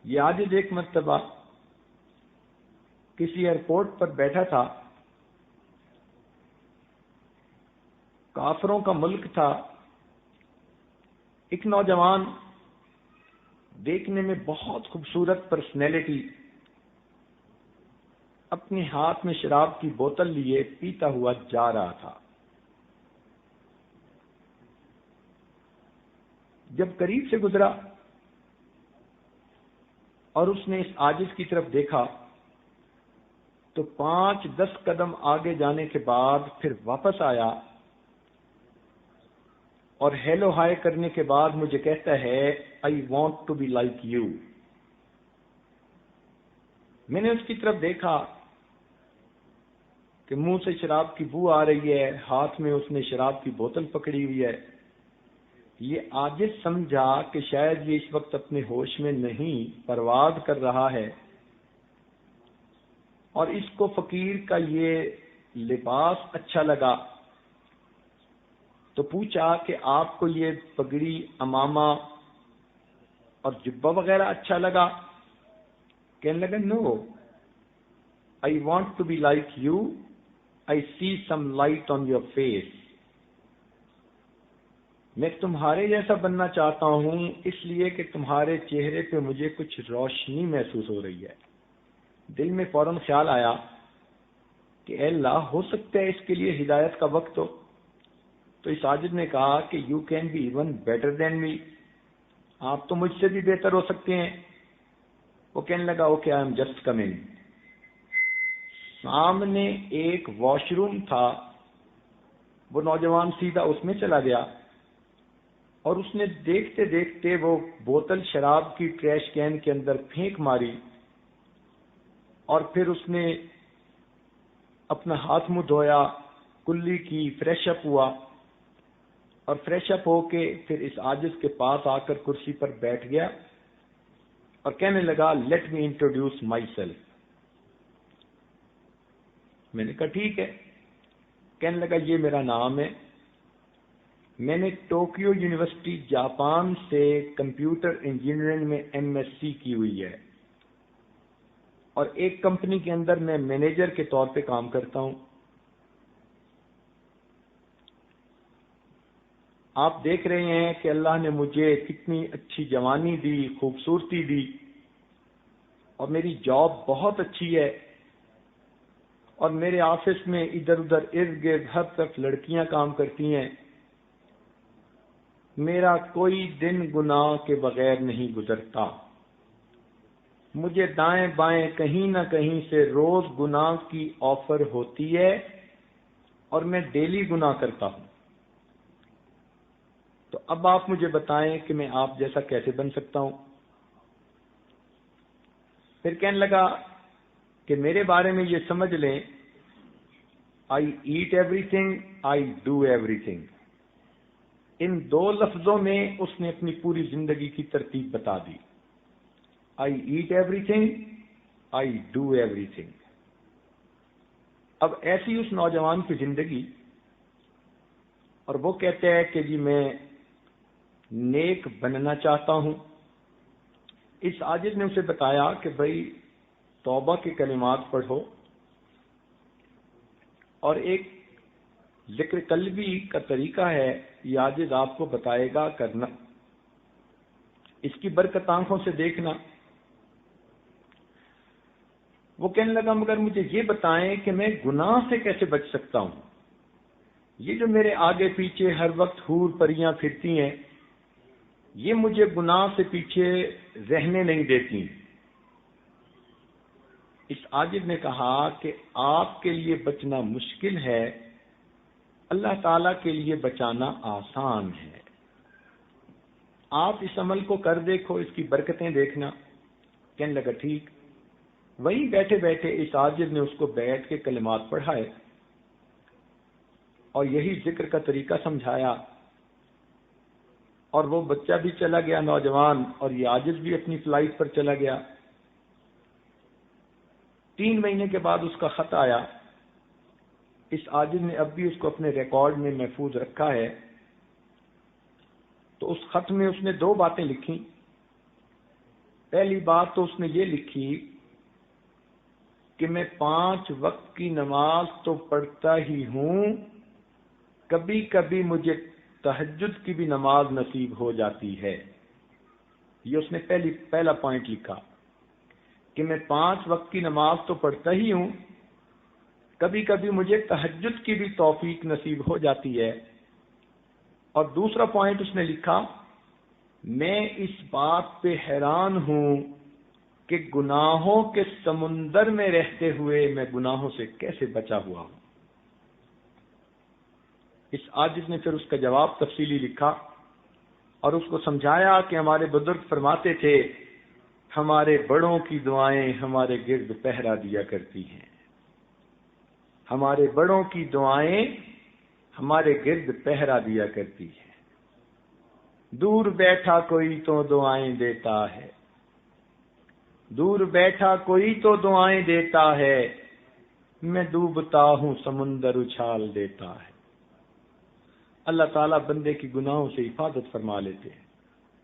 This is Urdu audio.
یہ عاجز ایک مرتبہ کسی ایئرپورٹ پر بیٹھا تھا، کافروں کا ملک تھا، ایک نوجوان دیکھنے میں بہت خوبصورت پرسنالٹی اپنے ہاتھ میں شراب کی بوتل لیے پیتا ہوا جا رہا تھا۔ جب قریب سے گزرا اور اس نے اس عاجز کی طرف دیکھا تو 5-10 قدم آگے جانے کے بعد پھر واپس آیا اور ہیلو ہائے کرنے کے بعد مجھے کہتا ہے I want to be like you. میں نے اس کی طرف دیکھا کہ منہ سے شراب کی بو آ رہی ہے، ہاتھ میں اس نے شراب کی بوتل پکڑی ہوئی ہے۔ یہ عاجز سمجھا کہ شاید یہ اس وقت اپنے ہوش میں نہیں، پرواز کر رہا ہے، اور اس کو فقیر کا یہ لباس اچھا لگا تو پوچھا کہ آپ کو یہ پگڑی، عمامہ اور جبہ وغیرہ اچھا لگا؟ کہنے لگا no, I want to be like you, I see some light on your face. میں تمہارے جیسا بننا چاہتا ہوں اس لیے کہ تمہارے چہرے پہ مجھے کچھ روشنی محسوس ہو رہی ہے۔ دل میں فوراً خیال آیا کہ اے اللہ، ہو سکتا ہے اس کے لیے ہدایت کا وقت ہو۔ تو اس عاجز نے کہا کہ you can be even better than me, آپ تو مجھ سے بھی بہتر ہو سکتے ہیں۔ وہ کہنے لگا okay I am just coming. سامنے ایک واش روم تھا، وہ نوجوان سیدھا اس میں چلا گیا اور اس نے دیکھتے دیکھتے وہ بوتل شراب کی ٹریش کین کے اندر پھینک ماری، اور پھر اس نے اپنا ہاتھ منہ دھویا، کلی کی، فریش اپ ہوا، اور فریش اپ ہو کے پھر اس عاجز کے پاس آ کر کرسی پر بیٹھ گیا اور کہنے لگا let me introduce my self. میں نے کہا ٹھیک ہے۔ کہنے لگا یہ میرا نام ہے، میں نے ٹوکیو یونیورسٹی جاپان سے کمپیوٹر انجینئرنگ میں ایم ایس سی کی ہوئی ہے، اور ایک کمپنی کے اندر میں مینیجر کے طور پہ کام کرتا ہوں۔ آپ دیکھ رہے ہیں کہ اللہ نے مجھے کتنی اچھی جوانی دی، خوبصورتی دی، اور میری جاب بہت اچھی ہے، اور میرے آفس میں ادھر ادھر ارد گرد ہر طرف لڑکیاں کام کرتی ہیں۔ میرا کوئی دن گناہ کے بغیر نہیں گزرتا، مجھے دائیں بائیں کہیں نہ کہیں سے روز گناہ کی آفر ہوتی ہے، اور میں ڈیلی گناہ کرتا ہوں۔ تو اب آپ مجھے بتائیں کہ میں آپ جیسا کیسے بن سکتا ہوں؟ پھر کہنے لگا کہ میرے بارے میں یہ سمجھ لیں، I eat everything, I do everything. ان دو لفظوں میں اس نے اپنی پوری زندگی کی ترتیب بتا دی۔ I eat everything, I do everything. اب ایسی اس نوجوان کی زندگی، اور وہ کہتے ہیں کہ جی میں نیک بننا چاہتا ہوں۔ اس عاجز نے اسے بتایا کہ بھائی توبہ کے کلمات پڑھو، اور ایک ذکر قلبی کا طریقہ ہے، یہ عاجز آپ کو بتائے گا کرنا، اس کی برکت آنکھوں سے دیکھنا۔ وہ کہنے لگا مگر مجھے یہ بتائیں کہ میں گناہ سے کیسے بچ سکتا ہوں؟ یہ جو میرے آگے پیچھے ہر وقت حور پریاں پھرتی ہیں، یہ مجھے گناہ سے پیچھے رہنے نہیں دیتی۔ اس عاجز نے کہا کہ آپ کے لیے بچنا مشکل ہے، اللہ تعالیٰ کے لیے بچانا آسان ہے۔ آپ اس عمل کو کر دیکھو، اس کی برکتیں دیکھنا۔ کہنے لگا ٹھیک۔ وہیں بیٹھے بیٹھے اس عاجز نے اس کو بیٹھ کے کلمات پڑھائے اور یہی ذکر کا طریقہ سمجھایا، اور وہ بچہ بھی چلا گیا نوجوان، اور یہ عاجز بھی اپنی فلائٹ پر چلا گیا۔ 3 مہینے کے بعد اس کا خط آیا۔ اس عاجز نے اب بھی اس کو اپنے ریکارڈ میں محفوظ رکھا ہے۔ تو اس خط میں اس نے 2 باتیں لکھی۔ پہلی بات تو اس نے یہ لکھی کہ میں 5 وقت کی نماز تو پڑھتا ہی ہوں، کبھی کبھی مجھے تہجد کی بھی نماز نصیب ہو جاتی ہے۔ یہ اس نے پہلا پوائنٹ لکھا کہ میں 5 وقت کی نماز تو پڑھتا ہی ہوں، کبھی کبھی مجھے تہجد کی بھی توفیق نصیب ہو جاتی ہے۔ اور دوسرا پوائنٹ اس نے لکھا، میں اس بات پہ حیران ہوں کہ گناہوں کے سمندر میں رہتے ہوئے میں گناہوں سے کیسے بچا ہوا ہوں۔ اس عاجز نے پھر اس کا جواب تفصیلی لکھا اور اس کو سمجھایا کہ ہمارے بزرگ فرماتے تھے ہمارے بڑوں کی دعائیں ہمارے گرد پہرا دیا کرتی ہیں، ہمارے بڑوں کی دعائیں ہمارے گرد پہرا دیا کرتی ہیں۔ دور بیٹھا کوئی تو دعائیں دیتا ہے، دور بیٹھا کوئی تو دعائیں دیتا ہے، میں ڈوبتا ہوں سمندر اچھال دیتا ہے۔ اللہ تعالیٰ بندے کی گناہوں سے حفاظت فرما لیتے ہیں۔